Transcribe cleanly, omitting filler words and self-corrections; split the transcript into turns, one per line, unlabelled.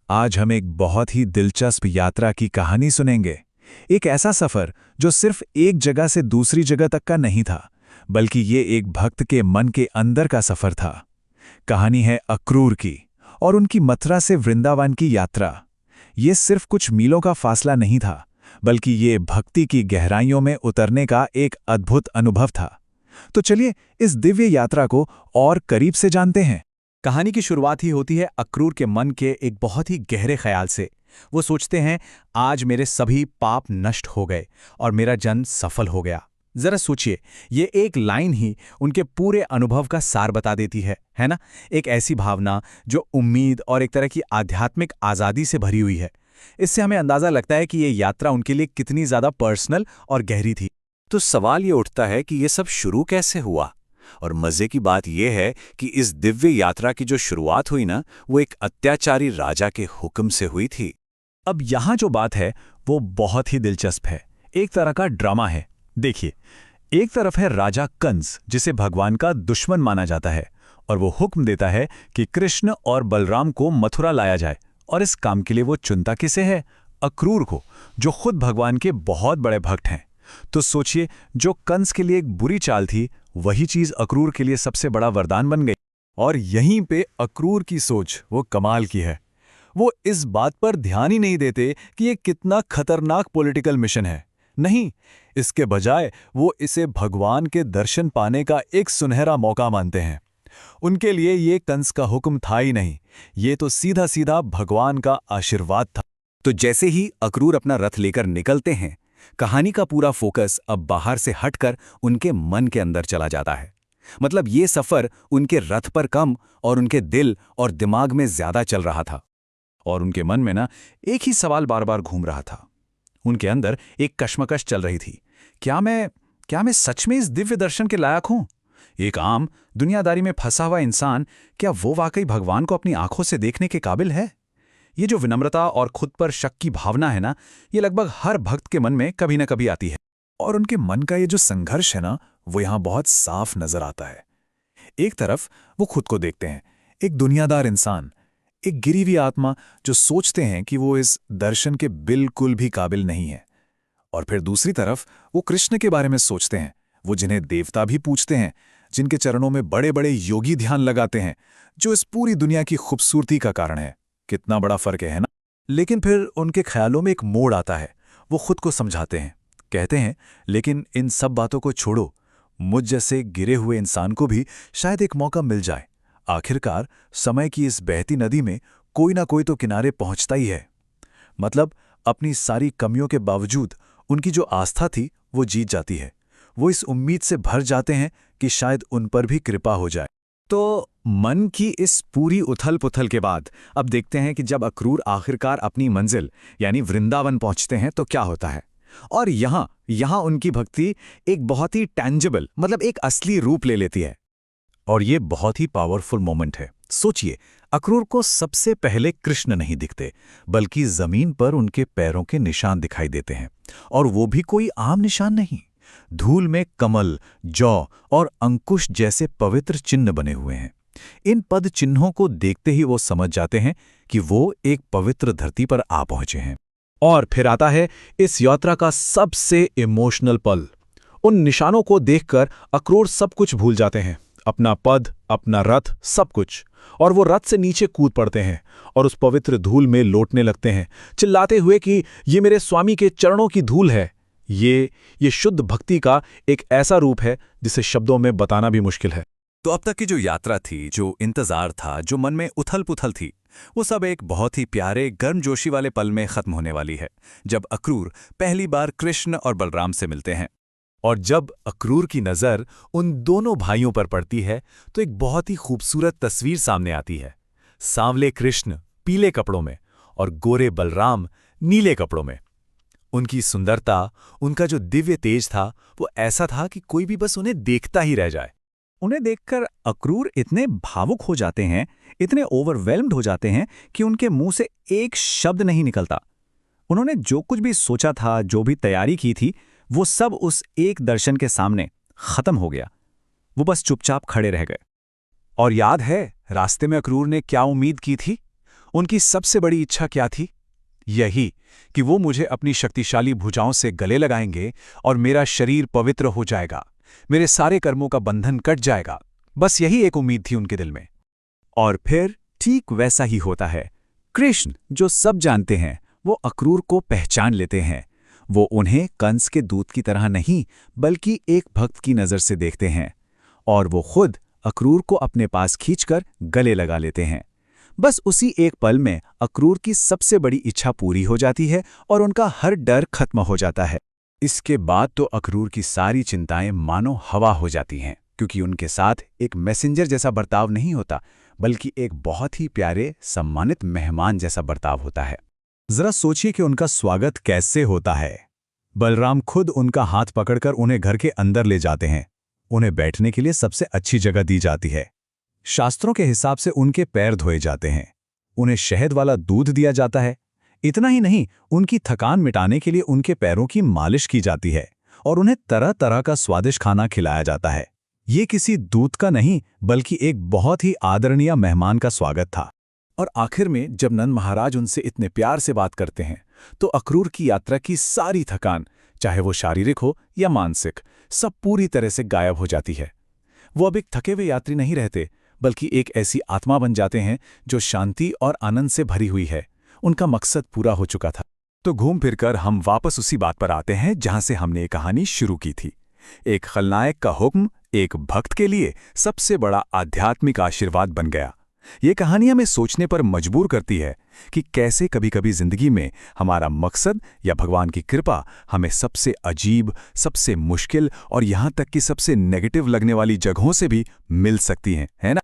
आज हम एक बहुत ही दिलचस्प यात्रा की कहानी सुनेंगे। एक ऐसा सफर जो सिर्फ एक जगह से दूसरी जगह तक का नहीं था, बल्कि ये एक भक्त के मन के अंदर का सफर था। कहानी है अक्रूर की और उनकी मथुरा से वृंदावन की यात्रा। ये सिर्फ कुछ मीलों का फासला नहीं था, बल्कि ये भक्ति की गहराइयों में उतरने का एक अद्भुत अनुभव था। तो चलिए इस दिव्य यात्रा को और करीब से जानते हैं।
कहानी की शुरुआत ही होती है अक्रूर के मन के एक बहुत ही गहरे ख्याल से। वो सोचते हैं, आज मेरे सभी पाप नष्ट हो गए और मेरा जन्म सफल हो गया। जरा सोचिए, ये एक लाइन ही उनके पूरे अनुभव का सार बता देती है ना? एक ऐसी भावना जो उम्मीद और एक तरह की आध्यात्मिक आज़ादी से भरी हुई है। इससे हमें अंदाज़ा लगता है कि ये यात्रा उनके लिए कितनी ज़्यादा पर्सनल और गहरी थी।
तो सवाल ये उठता है कि ये सब शुरू कैसे हुआ। और मजे की बात यह है कि इस दिव्य यात्रा की जो शुरुआत हुई ना, वो एक अत्याचारी राजा के हुक्म से हुई थी।
अब यहाँ जो बात है वो बहुत ही दिलचस्प है, एक तरह का ड्रामा है। देखिए, एक तरफ है राजा कंस, जिसे भगवान का दुश्मन माना जाता है, और वो हुक्म देता है कि कृष्ण और बलराम को मथुरा लाया जाए। और इस काम के लिए वो चुनता किसे है? अक्रूर को, जो खुद भगवान के बहुत बड़े भक्त हैं। तो सोचिए, जो कंस के लिए एक बुरी चाल थी, वही चीज अक्रूर के लिए सबसे बड़ा वरदान बन गई। और यहीं पे अक्रूर की सोच वो कमाल की है। वो इस बात पर ध्यान ही नहीं देते कि ये कितना खतरनाक पॉलिटिकल मिशन है। नहीं, इसके बजाय वो इसे भगवान के दर्शन पाने का एक सुनहरा मौका मानते हैं। उनके लिए ये कंस का हुक्म था ही नहीं, ये तो सीधा सीधा भगवान का आशीर्वाद था।
तो जैसे ही अक्रूर अपना रथ लेकर निकलते हैं, कहानी का पूरा फोकस अब बाहर से हटकर उनके मन के अंदर चला जाता है। मतलब ये सफर उनके रथ पर कम और उनके दिल और दिमाग में ज्यादा चल रहा था।
और उनके मन में ना एक ही सवाल बार बार घूम रहा था। उनके अंदर एक कश्मकश चल रही थी। क्या मैं सच में इस दिव्य दर्शन के लायक हूं? एक आम दुनियादारी में फंसा हुआ इंसान, क्या वो वाकई भगवान को अपनी आंखों से देखने के काबिल है? ये जो विनम्रता और खुद पर शक की भावना है ना, ये लगभग हर भक्त के मन में कभी ना कभी आती है।
और उनके मन का ये जो संघर्ष है ना, वो यहां बहुत साफ नजर आता है। एक तरफ वो खुद को देखते हैं, एक दुनियादार इंसान, एक गिरी हुई आत्मा जो सोचते हैं कि वो इस दर्शन के बिल्कुल भी काबिल नहीं है। और फिर दूसरी तरफ वो कृष्ण के बारे में सोचते हैं, वो जिन्हें देवता भी पूजते हैं, जिनके चरणों में बड़े बड़े योगी ध्यान लगाते हैं, जो इस पूरी दुनिया की खूबसूरती का कारण है। कितना बड़ा फर्क है ना? लेकिन फिर उनके ख्यालों में एक मोड़ आता है। वो खुद को समझाते हैं, कहते हैं, लेकिन इन सब बातों को छोड़ो, मुझ जैसे गिरे हुए इंसान को भी शायद एक मौका मिल जाए। आखिरकार समय की इस बहती नदी में कोई ना कोई तो किनारे पहुंचता ही है। मतलब अपनी सारी कमियों के बावजूद उनकी जो आस्था थी वो जीत जाती है। वो इस उम्मीद से भर जाते हैं कि शायद उन पर भी कृपा हो जाए।
तो मन की इस पूरी उथल पुथल के बाद अब देखते हैं कि जब अक्रूर आखिरकार अपनी मंजिल यानी वृंदावन पहुंचते हैं तो क्या होता है। और यहां उनकी भक्ति एक बहुत ही टैंजिबल, मतलब एक असली रूप ले लेती है। और ये बहुत ही पावरफुल मोमेंट है। सोचिए, अक्रूर को सबसे पहले कृष्ण नहीं दिखते, बल्कि जमीन पर उनके पैरों के निशान दिखाई देते हैं। और वो भी कोई आम निशान नहीं, धूल में कमल, जौ और अंकुश जैसे पवित्र चिन्ह बने हुए हैं। इन पद चिन्हों को देखते ही वो समझ जाते हैं कि वो एक पवित्र धरती पर आ पहुंचे हैं। और फिर आता है इस यात्रा का सबसे इमोशनल पल। उन निशानों को देखकर अक्रूर सब कुछ भूल जाते हैं, अपना पद, अपना रथ, सब कुछ। और वो रथ से नीचे कूद पड़ते हैं और उस पवित्र धूल में लौटने लगते हैं, चिल्लाते हुए कि ये मेरे स्वामी के चरणों की धूल है। ये शुद्ध भक्ति का एक ऐसा रूप है जिसे शब्दों में बताना भी मुश्किल है।
तो अब तक की जो यात्रा थी, जो इंतजार था, जो मन में उथल पुथल थी, वो सब एक बहुत ही प्यारे गर्मजोशी वाले पल में खत्म होने वाली है, जब अक्रूर पहली बार कृष्ण और बलराम से मिलते हैं।
और जब अक्रूर की नज़र उन दोनों भाइयों पर पड़ती है तो एक बहुत ही खूबसूरत तस्वीर सामने आती है। सांवले कृष्ण पीले कपड़ों में और गोरे बलराम नीले कपड़ों में। उनकी सुंदरता, उनका जो दिव्य तेज था, वो ऐसा था कि कोई भी बस उन्हें देखता ही रह जाए। उन्हें देखकर अक्रूर इतने भावुक हो जाते हैं, इतने ओवरवेल्म्ड हो जाते हैं कि उनके मुंह से एक शब्द नहीं निकलता। उन्होंने जो कुछ भी सोचा था, जो भी तैयारी की थी, वो सब उस एक दर्शन के सामने खत्म हो गया। वो बस चुपचाप खड़े रह गए। और याद है रास्ते में अक्रूर ने क्या उम्मीद की थी?
उनकी सबसे बड़ी इच्छा क्या थी? यही कि वो मुझे अपनी शक्तिशाली भुजाओं से गले लगाएंगे और मेरा शरीर पवित्र हो जाएगा, मेरे सारे कर्मों का बंधन कट जाएगा। बस यही एक उम्मीद थी उनके दिल में।
और फिर ठीक वैसा ही होता है। कृष्ण, जो सब जानते हैं, वो अक्रूर को पहचान लेते हैं। वो उन्हें कंस के दूत की तरह नहीं, बल्कि एक भक्त की नज़र से देखते हैं, और वो खुद अक्रूर को अपने पास खींचकर गले लगा लेते हैं। बस उसी एक पल में अक्रूर की सबसे बड़ी इच्छा पूरी हो जाती है और उनका हर डर खत्म हो जाता है। इसके बाद तो अक्रूर की सारी चिंताएं मानो हवा हो जाती हैं, क्योंकि उनके साथ एक मैसेंजर जैसा बर्ताव नहीं होता, बल्कि एक बहुत ही प्यारे, सम्मानित मेहमान जैसा बर्ताव होता है।
जरा सोचिए कि उनका स्वागत कैसे होता है। बलराम खुद उनका हाथ पकड़कर उन्हें घर के अंदर ले जाते हैं। उन्हें बैठने के लिए सबसे अच्छी जगह दी जाती है। शास्त्रों के हिसाब से उनके पैर धोए जाते हैं। उन्हें शहद वाला दूध दिया जाता है। इतना ही नहीं, उनकी थकान मिटाने के लिए उनके पैरों की मालिश की जाती है और उन्हें तरह तरह का स्वादिष्ट खाना खिलाया जाता है। ये किसी दूत का नहीं, बल्कि एक बहुत ही आदरणीय मेहमान का स्वागत था।
और आखिर में जब नंद महाराज उनसे इतने प्यार से बात करते हैं, तो अक्रूर की यात्रा की सारी थकान, चाहे वो शारीरिक हो या मानसिक, सब पूरी तरह से गायब हो जाती है। वो अब एक थके हुए यात्री नहीं रहते, बल्कि एक ऐसी आत्मा बन जाते हैं जो शांति और आनंद से भरी हुई है। उनका मकसद पूरा हो चुका था। तो घूम फिरकर हम वापस उसी बात पर आते हैं जहां से हमने ये कहानी शुरू की थी। एक खलनायक का हुक्म एक भक्त के लिए सबसे बड़ा आध्यात्मिक आशीर्वाद बन गया। ये कहानी हमें सोचने पर मजबूर करती है कि कैसे कभी-कभी जिंदगी में हमारा मकसद या भगवान की कृपा हमें सबसे अजीब, सबसे मुश्किल और यहाँ तक कि सबसे नेगेटिव लगने वाली जगहों से भी मिल सकती है ना?